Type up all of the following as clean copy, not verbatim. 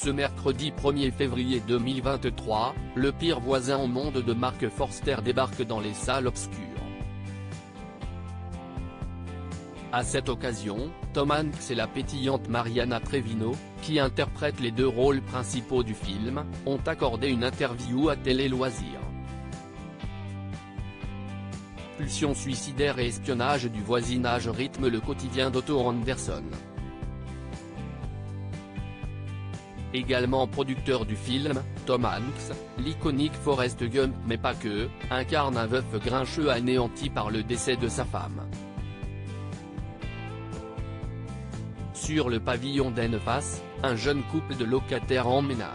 Ce mercredi 1er février 2023, le pire voisin au monde de Marc Forster débarque dans les salles obscures. À cette occasion, Tom Hanks et la pétillante Mariana Treviño, qui interprètent les deux rôles principaux du film, ont accordé une interview à Télé Loisirs. Pulsions suicidaires et espionnage du voisinage rythment le quotidien d'Otto Anderson. Également producteur du film, Tom Hanks, l'iconique Forrest Gump mais pas que, incarne un veuf grincheux anéanti par le décès de sa femme. Sur le pavillon d'en-face, un jeune couple de locataires emménage.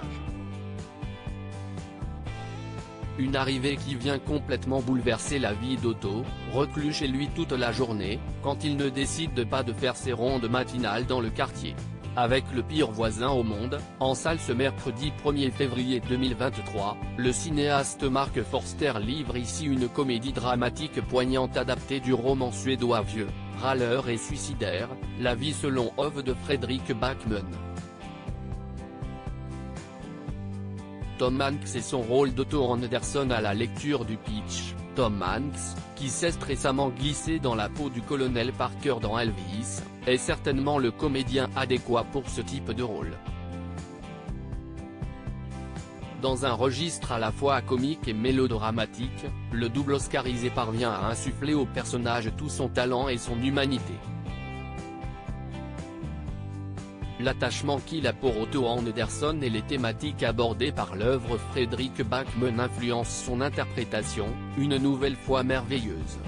Une arrivée qui vient complètement bouleverser la vie d'Otto, reclus chez lui toute la journée, quand il ne décide pas de faire ses rondes matinales dans le quartier. Avec le pire voisin au monde, en salle ce mercredi 1er février 2023, le cinéaste Marc Forster livre ici une comédie dramatique poignante adaptée du roman suédois Vieux, râleur et suicidaire, La vie selon Ove de Fredrik Backman. Tom Hanks et son rôle d'Otto Anderson à la lecture du pitch. Tom Hanks, qui s'est récemment glissé dans la peau du colonel Parker dans Elvis, est certainement le comédien adéquat pour ce type de rôle. Dans un registre à la fois comique et mélodramatique, le double oscarisé parvient à insuffler au personnage tout son talent et son humanité. L'attachement qu'il a pour Otto Anderson et les thématiques abordées par l'œuvre Fredrik Backman influencent son interprétation, une nouvelle fois merveilleuse.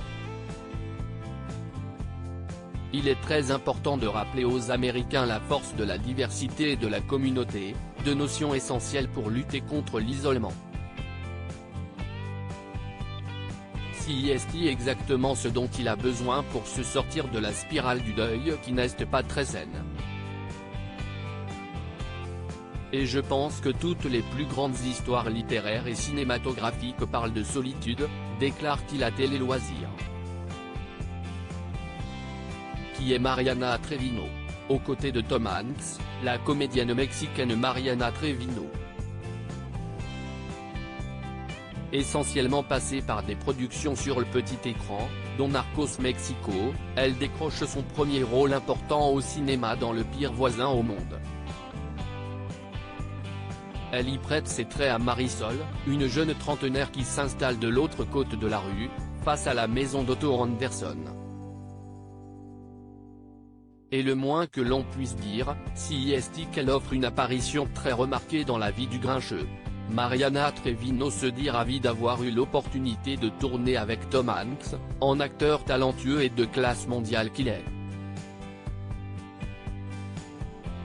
Il est très important de rappeler aux Américains la force de la diversité et de la communauté, deux notions essentielles pour lutter contre l'isolement. C'est exactement ce dont il a besoin pour se sortir de la spirale du deuil qui n'est pas très saine. Et je pense que toutes les plus grandes histoires littéraires et cinématographiques parlent de solitude, déclare-t-il à Télé Loisirs. Qui est Mariana Treviño. Aux côtés de Tom Hanks, la comédienne mexicaine Mariana Treviño. Essentiellement passée par des productions sur le petit écran, dont Narcos Mexico, elle décroche son premier rôle important au cinéma dans Le pire voisin au monde. Elle y prête ses traits à Marisol, une jeune trentenaire qui s'installe de l'autre côte de la rue, face à la maison d'Otto Anderson. Et le moins que l'on puisse dire, c'est qu'elle offre une apparition très remarquée dans la vie du grincheux. Mariana Treviño se dit ravie d'avoir eu l'opportunité de tourner avec Tom Hanks, en acteur talentueux et de classe mondiale qu'il est.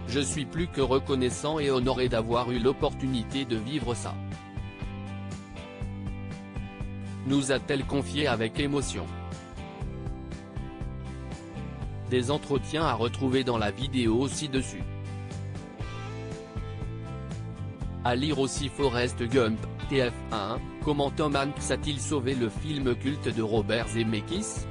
Je suis plus que reconnaissant et honoré d'avoir eu l'opportunité de vivre ça. Nous a-t-elle confié avec émotion. Des entretiens à retrouver dans la vidéo ci-dessus. À lire aussi Forrest Gump, TF1, comment Tom Hanks a-t-il sauvé le film culte de Robert Zemeckis ?